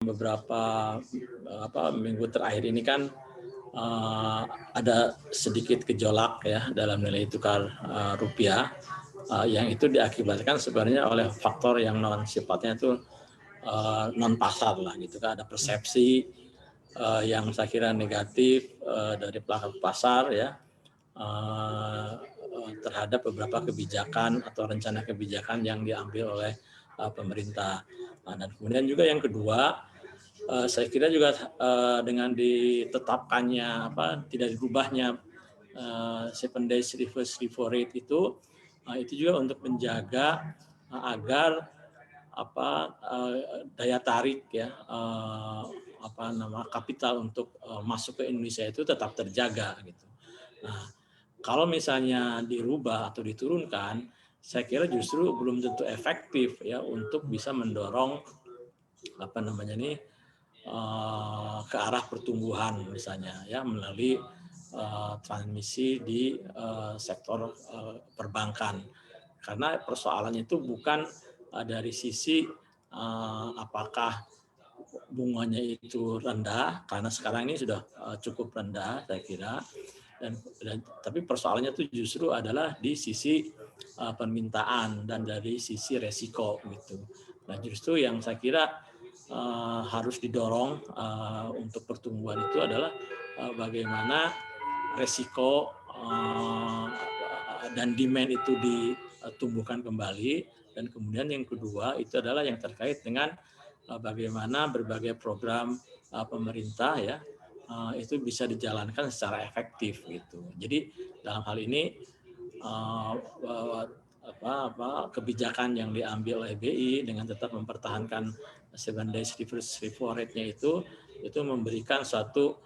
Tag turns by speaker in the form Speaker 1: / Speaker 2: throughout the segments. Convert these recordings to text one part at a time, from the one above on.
Speaker 1: Beberapa minggu terakhir ini kan ada sedikit gejolak ya dalam nilai tukar rupiah yang itu diakibatkan sebenarnya oleh faktor yang non sifatnya itu non pasar lah gitu kan, ada persepsi yang saya kira negatif dari pelaku pasar ya terhadap beberapa kebijakan atau rencana kebijakan yang diambil oleh pemerintah. Dan kemudian juga yang kedua, saya kira juga dengan ditetapkannya tidak dirubahnya 7 days reverse repo rate itu juga untuk menjaga agar daya tarik ya kapital untuk masuk ke Indonesia itu tetap terjaga gitu. Nah, kalau misalnya dirubah atau diturunkan, saya kira justru belum tentu efektif ya untuk bisa mendorong ke arah pertumbuhan misalnya ya melalui transmisi di sektor perbankan, karena persoalannya itu bukan dari sisi apakah bunganya itu rendah, karena sekarang ini sudah cukup rendah saya kira, dan tapi persoalannya itu justru adalah di sisi permintaan dan dari sisi resiko gitu. Nah justru yang saya kira harus didorong untuk pertumbuhan itu adalah bagaimana resiko dan demand itu ditumbuhkan kembali, dan kemudian yang kedua itu adalah yang terkait dengan bagaimana berbagai program pemerintah ya itu bisa dijalankan secara efektif gitu. Jadi dalam hal ini kebijakan yang diambil oleh BI dengan tetap mempertahankan 7 days reverse repo rate-nya itu memberikan suatu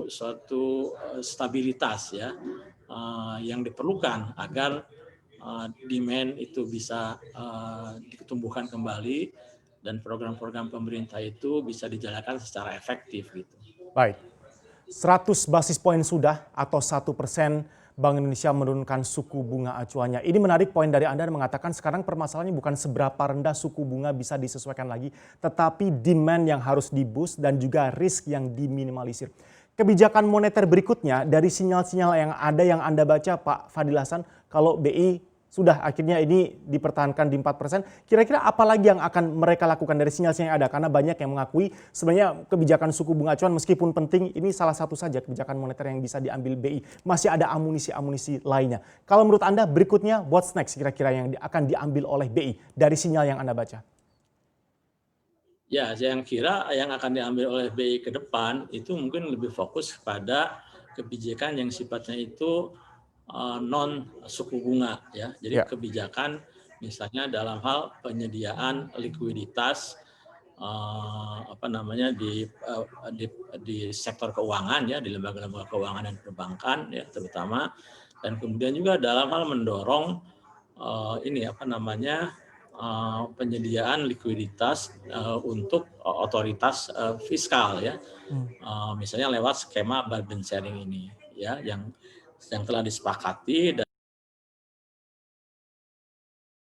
Speaker 1: suatu stabilitas ya yang diperlukan agar demand itu bisa ditumbuhkan kembali dan program-program pemerintah itu bisa dijalankan secara efektif gitu.
Speaker 2: Baik, 100 basis poin sudah atau 1% Bank Indonesia menurunkan suku bunga acuannya. Ini menarik poin dari Anda mengatakan sekarang permasalahannya bukan seberapa rendah suku bunga bisa disesuaikan lagi, tetapi demand yang harus di-boost dan juga risk yang diminimalisir. Kebijakan moneter berikutnya dari sinyal-sinyal yang ada yang Anda baca Pak Fadil Hasan, kalau BI sudah akhirnya ini dipertahankan di 4%, kira-kira apa lagi yang akan mereka lakukan dari sinyal-sinyal yang ada? Karena banyak yang mengakui sebenarnya kebijakan suku bunga acuan meskipun penting, ini salah satu saja kebijakan moneter yang bisa diambil BI. Masih ada amunisi-amunisi lainnya. Kalau menurut Anda berikutnya, what's next kira-kira yang akan diambil oleh BI dari sinyal yang Anda baca?
Speaker 1: Ya, yang kira yang akan diambil oleh BI ke depan itu mungkin lebih fokus pada kebijakan yang sifatnya itu non suku bunga ya. Jadi kebijakan misalnya dalam hal penyediaan likuiditas di sektor keuangan ya, di lembaga-lembaga keuangan dan perbankan ya terutama, dan kemudian juga dalam hal mendorong penyediaan likuiditas untuk otoritas fiskal ya, misalnya lewat skema burden sharing ini ya yang telah disepakati.